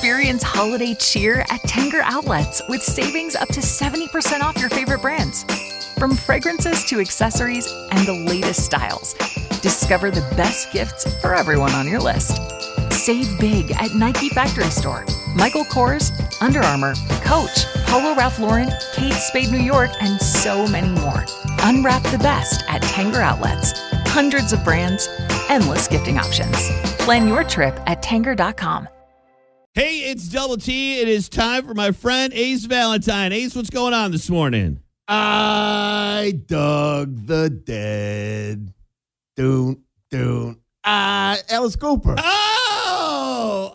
Experience holiday cheer at Tanger Outlets with savings up to 70% off your favorite brands. From fragrances to accessories and the latest styles, discover the best gifts for everyone on your list. Save big at Nike Factory Store, Michael Kors, Under Armour, Coach, Polo Ralph Lauren, Kate Spade New York, and so many more. Unwrap the best at Tanger Outlets. Hundreds of brands, endless gifting options. Plan your trip at Tanger.com. Hey, it's Double T. It is time for my friend Ace Valentine. Ace, what's going on this morning? I dug the dead. Alice Cooper. All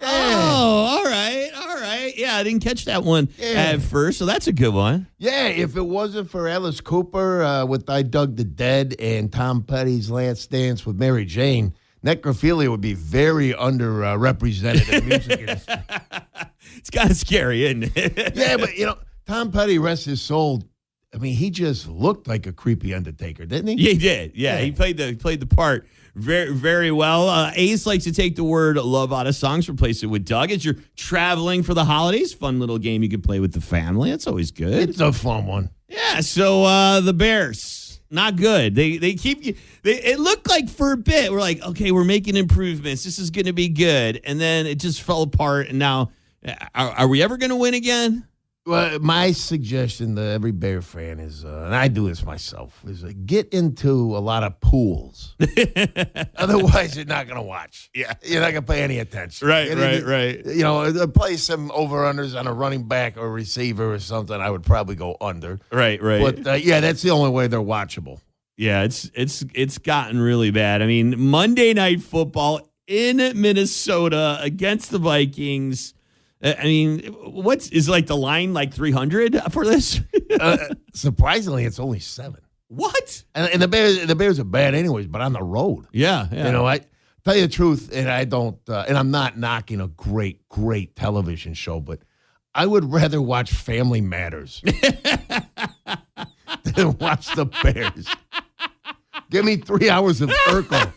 right. Yeah, I didn't catch that one at first, so that's a good one. Yeah, if it wasn't for Alice Cooper with I Dug the Dead and Tom Petty's Last Dance with Mary Jane, necrophilia would be very underrepresented in the music industry. It's kind of scary, isn't it? Yeah, but, Tom Petty, rest his soul, I mean, he just looked like a creepy Undertaker, didn't he? Yeah, he did. Yeah, he played the part very, very well. Ace likes to take the word love out of songs, replace it with Doug. As you're traveling for the holidays, fun little game you can play with the family. That's always good. It's a fun one. Yeah, so the Bears, not good. They keep you. It looked like for a bit, we're like, okay, we're making improvements. This is going to be good. And then it just fell apart. And now, are we ever going to win again? Well, my suggestion to every Bear fan is, and I do this myself, is get into a lot of pools. Otherwise, you're not going to watch. Yeah. You're not going to pay any attention. Right. Play some over-unders on a running back or receiver or something. I would probably go under. Right. But, that's the only way they're watchable. Yeah, it's gotten really bad. I mean, Monday Night Football in Minnesota against the Vikings. I mean, is like the line like 300 for this? Surprisingly, it's only 7. What? And the Bears are bad anyways, but on the road. Yeah. I tell you the truth, and I don't, and I'm not knocking a great television show, but I would rather watch Family Matters than watch the Bears. Give me 3 hours of Urkel.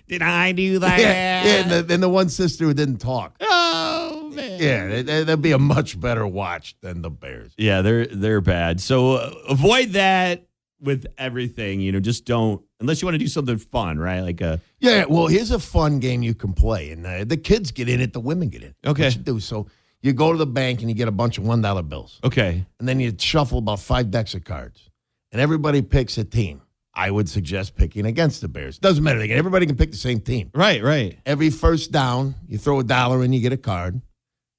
Did I do that? Yeah, and the one sister who didn't talk. Oh, man. Yeah, that'd be a much better watch than the Bears. Yeah, they're bad. So avoid that with everything. Just don't, unless you want to do something fun, right? Yeah, well, here's a fun game you can play. And the kids get in it, the women get in. Okay. What you do, so you go to the bank and you get a bunch of $1 bills. Okay. And then you shuffle about 5 decks of cards. And everybody picks a team. I would suggest picking against the Bears. Doesn't matter. Everybody can pick the same team. Right. Every first down, you throw $1 in, you get a card.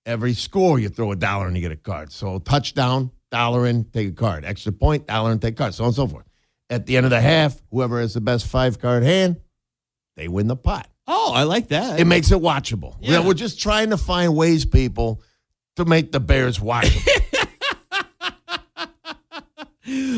Every score, you throw $1 in, you get a card. So touchdown, $1 in, take a card. Extra point, $1 in, take a card. So on and so forth. At the end of the half, whoever has the best 5-card hand, they win the pot. Oh, I like that. It makes it watchable. Yeah. We're just trying to find ways, people, to make the Bears watchable.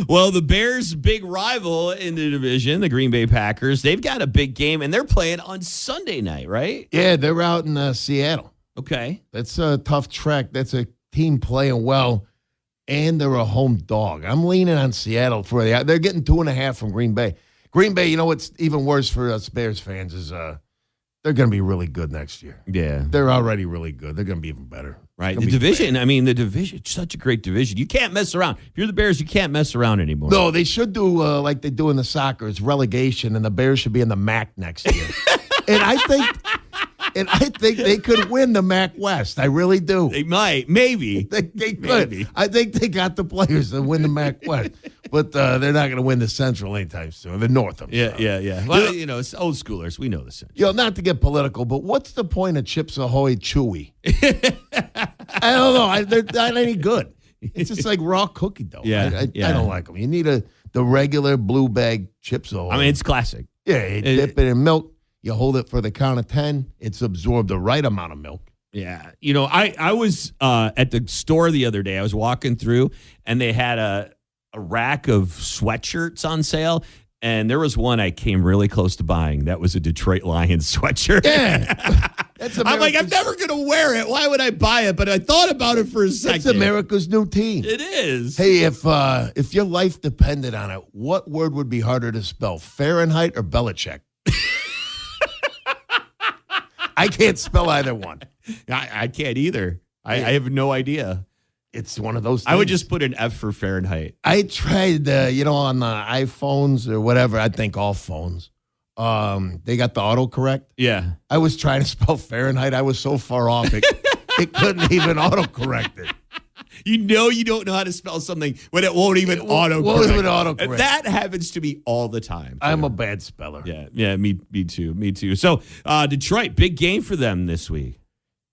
Well, the Bears' big rival in the division, the Green Bay Packers, they've got a big game, and they're playing on Sunday night, right? Yeah, they're out in Seattle. Okay. That's a tough trek. That's a team playing well, and they're a home dog. I'm leaning on Seattle for they're getting 2.5 from Green Bay. Green Bay, what's even worse for us Bears fans is they're going to be really good next year. Yeah. They're already really good. They're going to be even better. Right. The division, the division, such a great division. You can't mess around. If you're the Bears, you can't mess around anymore. No, they should do like they do in the soccer. It's relegation, and the Bears should be in the MAC next year. And I think they could win the MAC West. I really do. They might. Maybe. They could. Maybe. I think they got the players to win the MAC West. But they're not going to win the Central anytime soon. The North. Yeah. Well, it's old schoolers. We know the Central. Not to get political, but what's the point of Chips Ahoy Chewy? I don't know. They're not any good. It's just like raw cookie dough. Yeah. I don't like them. You need the regular blue bag Chips Ahoy. It's classic. Yeah, you dip it in milk. You hold it for the count of 10. It's absorbed the right amount of milk. Yeah. I was at the store the other day. I was walking through, and they had a rack of sweatshirts on sale. And there was one I came really close to buying. That was a Detroit Lions sweatshirt. Yeah. I'm like, I'm never going to wear it. Why would I buy it? But I thought about it for a second. It's America's new team. It is. Hey, if your life depended on it, what word would be harder to spell, Fahrenheit or Belichick? I can't spell either one. I can't either. I have no idea. It's one of those things. I would just put an F for Fahrenheit. I tried, on the iPhones or whatever, I think all phones, they got the autocorrect. Yeah. I was trying to spell Fahrenheit. I was so far off, it couldn't even autocorrect it. You don't know how to spell something when it won't even autocorrect. What was with autocorrect? That happens to me all the time. Too. I'm a bad speller. Yeah, me too. So Detroit, big game for them this week.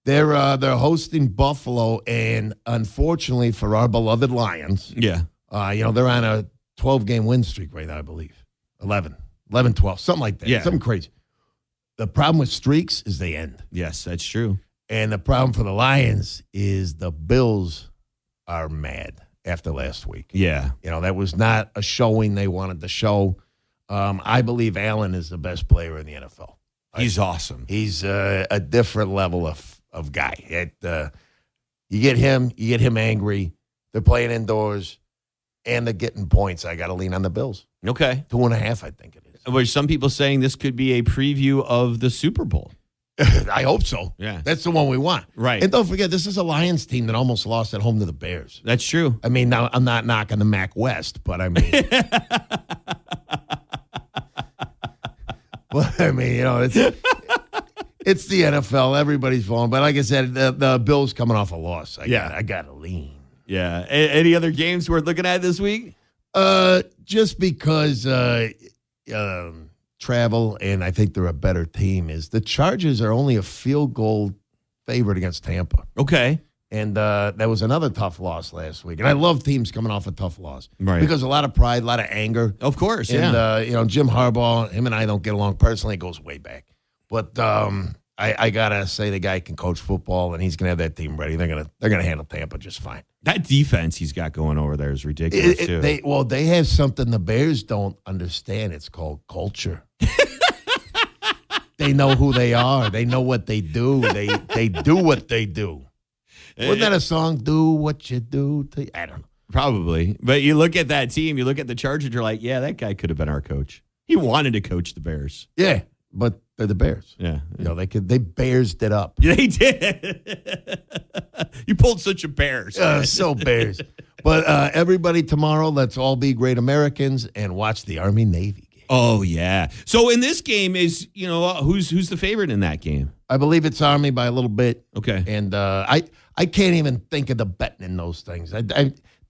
They're hosting Buffalo, and unfortunately for our beloved Lions, yeah, they're on a 12-game win streak right now, I believe. 11, 12, something like that. Yeah. Something crazy. The problem with streaks is they end. Yes, that's true. And the problem for the Lions is the Bills are mad after last week. Yeah. That was not a showing they wanted to show. I believe Allen is the best player in the NFL. He's awesome. He's a different level of guy. You get him angry. They're playing indoors, and they're getting points. I got to lean on the Bills. Okay. 2.5, I think it is. Were some people saying this could be a preview of the Super Bowl? I hope so. Yeah. That's the one we want. Right. And don't forget, this is a Lions team that almost lost at home to the Bears. That's true. I mean, now I'm not knocking the Mac West, but I mean. Well, I mean, it's the NFL. Everybody's falling. But like I said, the Bills coming off a loss. I got to lean. Yeah. Any other games worth looking at this week? Just because travel, and I think they're a better team, is the Chargers are only a field goal favorite against Tampa. Okay. And that was another tough loss last week. And I love teams coming off a tough loss. Right. Because a lot of pride, a lot of anger. Of course, and, yeah. Jim Harbaugh, him and I don't get along personally. It goes way back. But I got to say the guy can coach football, and he's going to have that team ready. They're gonna handle Tampa just fine. That defense he's got going over there is ridiculous, too. They have something the Bears don't understand. It's called culture. They know who they are. They know what they do. They do what they do. Wasn't that a song, Do What You Do? I don't know. Probably. But you look at that team, you look at the Chargers, you're like, yeah, that guy could have been our coach. He wanted to coach the Bears. Yeah, but they're the Bears. Yeah. They Bearsed it up. Yeah, they did. You pulled such a Bears. So Bears. But everybody tomorrow, let's all be great Americans and watch the Army-Navy game. Oh, yeah. So in this game is, who's the favorite in that game? I believe it's Army by a little bit. Okay. And I can't even think of the betting in those things.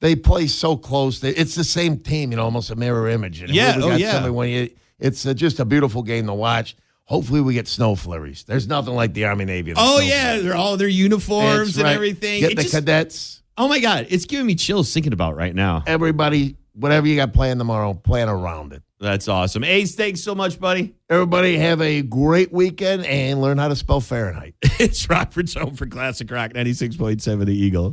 They play so close. It's the same team, almost a mirror image. And it's just a beautiful game to watch. Hopefully we get snow flurries. There's nothing like the Army-Navy. Oh, yeah. They're all their uniforms and everything. Get the cadets. Oh, my God. It's giving me chills thinking about right now. Everybody, whatever you got playing tomorrow, plan around it. That's awesome. Ace, thanks so much, buddy. Everybody have a great weekend and learn how to spell Fahrenheit. It's Rockford's home for Classic Rock 96.7 The Eagle.